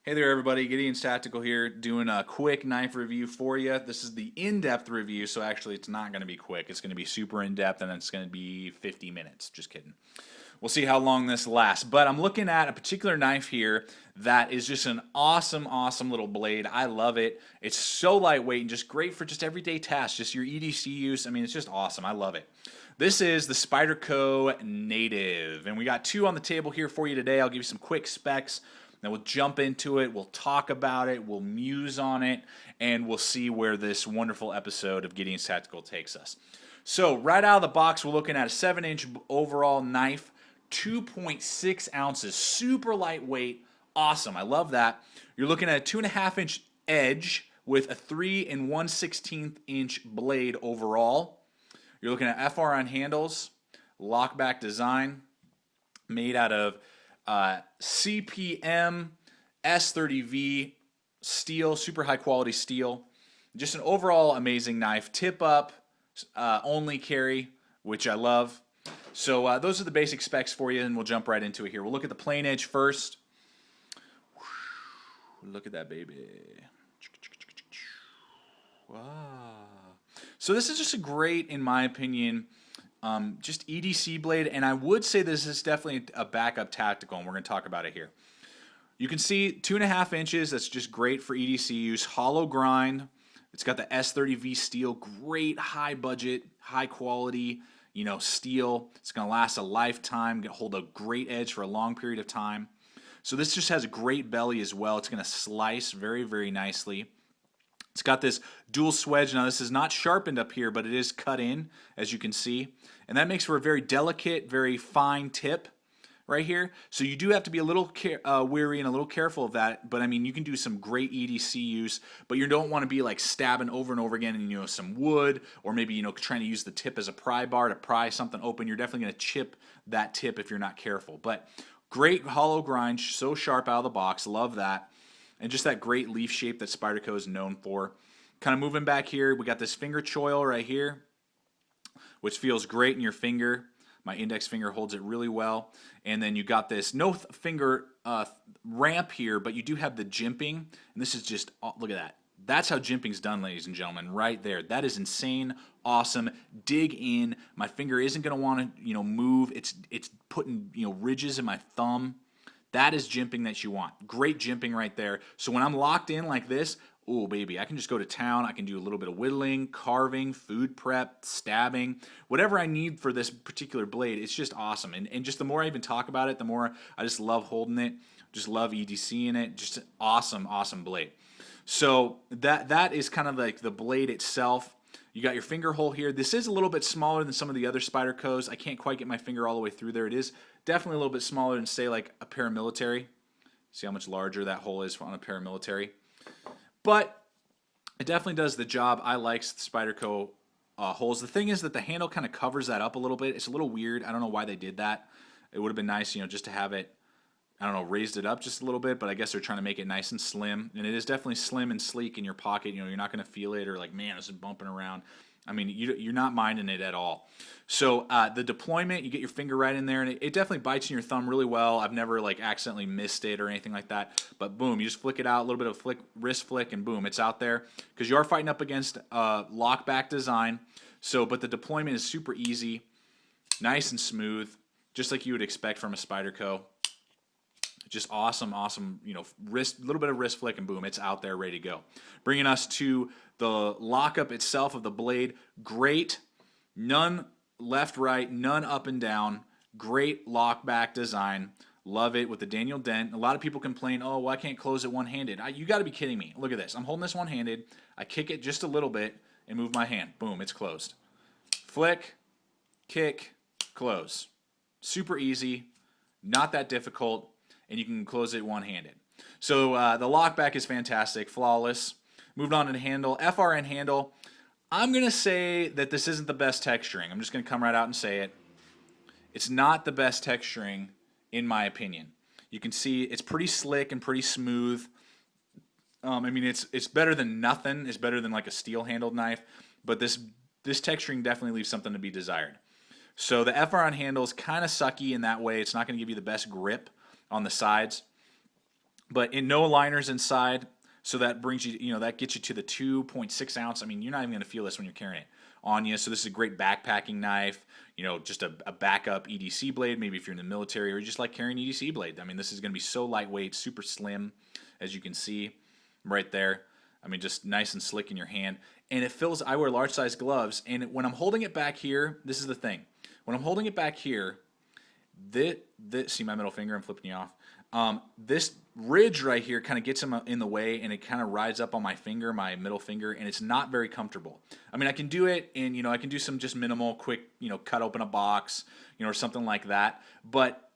Hey there everybody, Gideon's Tactical here, doing a quick knife review for you. This is the in-depth review, so actually it's not going to be quick. It's going to be super in-depth and it's going to be 50 minutes. Just kidding. We'll see how long this lasts. But I'm looking at a particular knife here that is just an awesome little blade. I love it. It's so lightweight and just great for just everyday tasks, just your EDC use. I mean, it's just awesome. I love it. This is the Spyderco Native, and we got two on the table here for you today. I'll give you some quick specs. Then we'll jump into it, we'll talk about it, we'll muse on it, and we'll see where this wonderful episode of Gideon's Tactical takes us. So right out of the box, we're looking at a 7-inch overall knife, 2.6 ounces, super lightweight, awesome, I love that. You're looking at a 2.5-inch edge with a 3 1/16 inch blade overall. You're looking at FR on handles, lockback design, made out of CPM S30V steel, super high quality steel. Just an overall amazing knife. Tip up, only carry, which I love. So those are the basic specs for you, and we'll jump right into it here. We'll look at the plain edge first. Look at that baby. Wow. So this is just a great, in my opinion, just EDC blade, and I would say this is definitely a backup tactical, and we're going to talk about it here. You can see 2.5 inches, that's just great for EDC use. Hollow grind, it's got the S30V steel, great high budget, high quality, steel. It's going to last a lifetime, hold a great edge for a long period of time. So this just has a great belly as well. It's going to slice very nicely. It's got this dual swedge. Now this is not sharpened up here, but it is cut in, as you can see. And that makes for a very delicate, very fine tip right here. So you do have to be a little wary and a little careful of that. But I mean, you can do some great EDC use, but you don't want to be like stabbing over and over again in some wood, or maybe trying to use the tip as a pry bar to pry something open. You're definitely going to chip that tip if you're not careful. But great hollow grind, so sharp out of the box. Love that. And just that great leaf shape that Spyderco is known for. Kind of moving back here, we got this finger choil right here, which feels great in your finger. My index finger holds it really well. And then you got this no finger ramp here, but you do have the jimping. And this is just, look at that. That's how jimping's done, ladies and gentlemen, right there. That is insane, awesome. Dig in. My finger isn't going to want to, move. It's putting, ridges in my thumb. That is jimping that you want. Great jimping right there. So when I'm locked in like this, oh baby, I can just go to town. I can do a little bit of whittling, carving, food prep, stabbing, whatever I need for this particular blade. It's just awesome. And just the more I even talk about it, the more I just love holding it. Just love EDC in it. Just an awesome blade. So that is kind of like the blade itself. You got your finger hole here. This is a little bit smaller than some of the other Spydercos. I can't quite get my finger all the way through there. It is definitely a little bit smaller than, say, like a paramilitary. See how much larger that hole is on a paramilitary. But it definitely does the job. I like the Spyderco holes. The thing is that the handle kind of covers that up a little bit. It's a little weird. I don't know why they did that. It would have been nice, just to have it, I don't know, raised it up just a little bit, but I guess they're trying to make it nice and slim. And it is definitely slim and sleek in your pocket. You're not going to feel it or like, man, this is bumping around. I mean, you're not minding it at all. So the deployment, you get your finger right in there, and it definitely bites in your thumb really well. I've never like accidentally missed it or anything like that. But boom, you just flick it out, a little bit of wrist flick, and boom, it's out there. Because you are fighting up against lockback design. So, but the deployment is super easy, nice and smooth, just like you would expect from a Spyderco. Just awesome, wrist, little bit of wrist flick, and boom, it's out there, ready to go. Bringing us to the lockup itself of the blade. Great, none left, right, none up and down. Great lockback design. Love it with the Daniel Dent. A lot of people complain, oh, well, I can't close it one-handed. You got to be kidding me. Look at this. I'm holding this one-handed. I kick it just a little bit and move my hand. Boom, it's closed. Flick, kick, close. Super easy, not that difficult. And you can close it one-handed. So the lockback is fantastic, flawless. Moved on to the handle. FRN handle, I'm going to say that this isn't the best texturing. I'm just going to come right out and say it. It's not the best texturing, in my opinion. You can see it's pretty slick and pretty smooth. I mean, it's better than nothing. It's better than like a steel-handled knife. But this texturing definitely leaves something to be desired. So the FRN handle is kind of sucky in that way. It's not going to give you the best grip on the sides. but no aligners inside. So that brings you, that gets you to the 2.6 ounce. I mean, you're not even going to feel this when you're carrying it on you. So this is a great backpacking knife, just a backup EDC blade, maybe if you're in the military or you just like carrying EDC blade. I mean, this is going to be so lightweight, super slim, as you can see right there. I mean, just nice and slick in your hand. And it feels, I wear large size gloves, and when I'm holding it back here, this is the thing. When I'm holding it back here, see my middle finger, I'm flipping you off. This ridge right here kind of gets in the way, and it kind of rides up on my finger, my middle finger, and it's not very comfortable. I mean, I can do it, and I can do some just minimal, quick, cut open a box, or something like that, but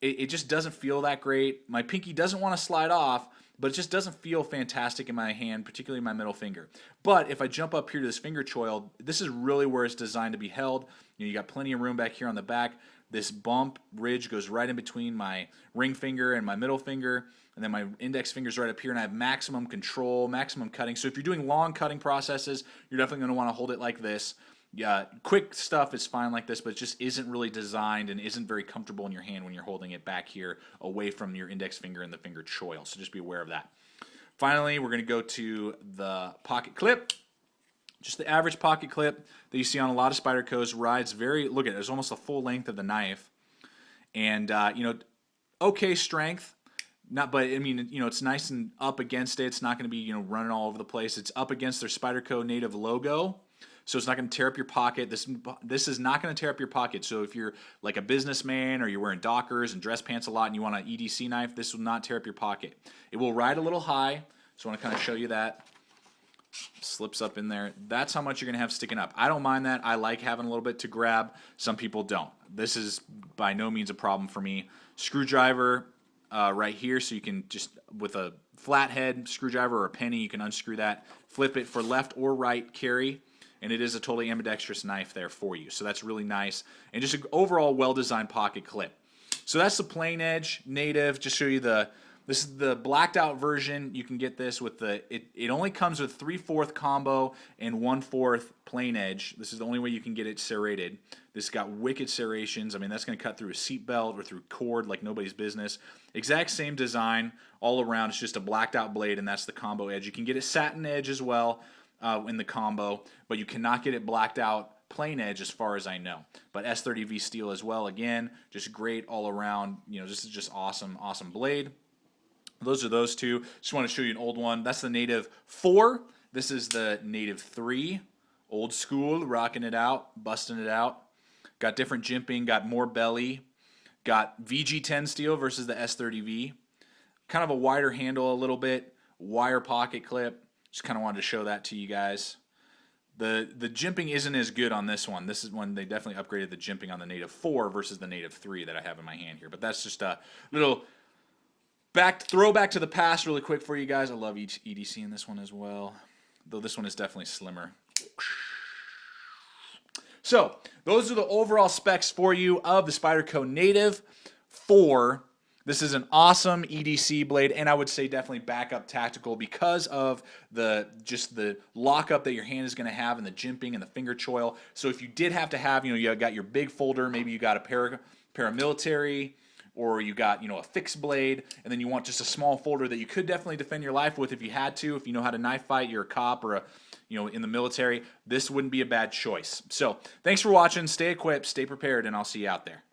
it just doesn't feel that great. My pinky doesn't want to slide off, but it just doesn't feel fantastic in my hand, particularly my middle finger. But if I jump up here to this finger choil, this is really where it's designed to be held. You got plenty of room back here on the back. This bump ridge goes right in between my ring finger and my middle finger, and then my index finger's right up here, and I have maximum control, maximum cutting. So if you're doing long cutting processes, you're definitely going to want to hold it like this. Yeah, quick stuff is fine like this, but it just isn't really designed and isn't very comfortable in your hand when you're holding it back here away from your index finger and the finger choil. So just be aware of that. Finally, we're going to go to the pocket clip. Just the average pocket clip that you see on a lot of Spydercos rides very, look at it, it's almost the full length of the knife. And, okay strength. But I mean, it's nice and up against it. It's not going to be, running all over the place. It's up against their Spyderco native logo. So it's not going to tear up your pocket. This is not going to tear up your pocket. So if you're like a businessman or you're wearing Dockers and dress pants a lot and you want an EDC knife, this will not tear up your pocket. It will ride a little high. So I want to kind of show you that. Slips up in there. That's how much you're going to have sticking up. I don't mind that. I like having a little bit to grab. Some people don't. This is by no means a problem for me. Screwdriver right here, so you can just, with a flathead screwdriver or a penny, you can unscrew that, flip it for left or right carry, and it is a totally ambidextrous knife there for you. So that's really nice. And just an overall well-designed pocket clip. So that's the plain edge native. Just show you this is the blacked out version. You can get this with it only comes with 3/4 combo and 1/4 plain edge. This is the only way you can get it serrated. This has got wicked serrations. I mean, that's going to cut through a seat belt or through cord like nobody's business. Exact same design all around. It's just a blacked out blade, and that's the combo edge. You can get it satin edge as well in the combo, but you cannot get it blacked out plain edge as far as I know. But S30V steel as well. Again, just great all around. This is just awesome blade. Those are those two. Just want to show you an old one. That's the native 4. This is the native 3. Old school, rocking it out, busting it out. Got different jimping, got more belly. Got VG10 steel versus the S30V. Kind of a wider handle a little bit. Wire pocket clip. Just kind of wanted to show that to you guys. The jimping isn't as good on this one. This is when they definitely upgraded the jimping on the native 4 versus the native 3 that I have in my hand here. But that's just a little throwback to the past really quick for you guys. I love EDC in this one as well, though this one is definitely slimmer. So those are the overall specs for you of the Spyderco Native 4. This is an awesome EDC blade, and I would say definitely backup tactical because of just the lockup that your hand is going to have and the jimping and the finger choil. So if you did have to have, you got your big folder, maybe you got a paramilitary, or you got, a fixed blade, and then you want just a small folder that you could definitely defend your life with if you had to, if you know how to knife fight, you're a cop or in the military, this wouldn't be a bad choice. So thanks for watching. Stay equipped, stay prepared, and I'll see you out there.